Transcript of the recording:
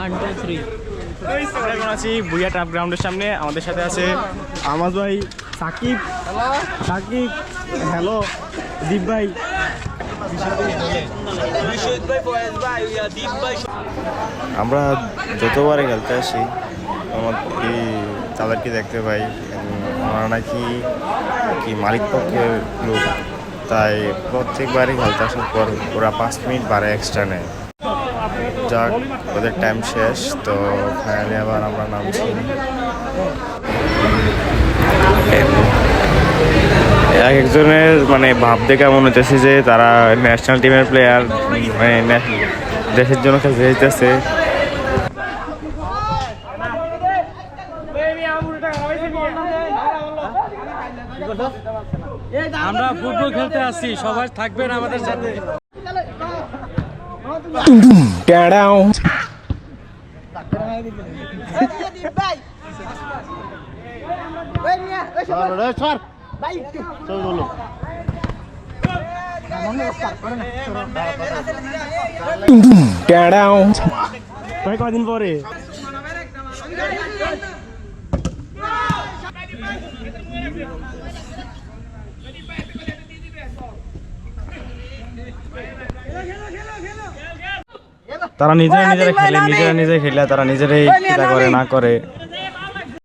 আমরা এখন আছি বুইয়া টার্ফ গ্রাউন্ডের সামনে। আমাদের সাথে আছে আমাজ ভাই, সাকিব, সাকিব, হ্যালো, দীপ ভাই। আমরা যতবারে খেলতে আসি আমাকে তাদেরকে দেখতে পাই, ওনারা নাকি কি মালিক পক্ষের লোক, তাই প্রত্যেকবারই খেলতে আসার পর ওরা 5 মিনিট বাড়ে এক্সট্রা নেয়। যাক, ওদের টাইম শেষ, তো ফাইনালি আবার আমরা নামছি। এক একজনের মানে ভাব দেখে মনে হচ্ছে যে তারা ন্যাশনাল টিমের প্লেয়ার, মানে দেশের জন্য খেলতে যেতেছে। আমরা ফুটবল খেলতে আসছি, সবাই থাকবেন আমাদের সাথে। ভাই কদিন পরে তারা নিজেরা খেলে, নিজেরা খেলে, তারা নিজেরাই চিন্তা করে না করে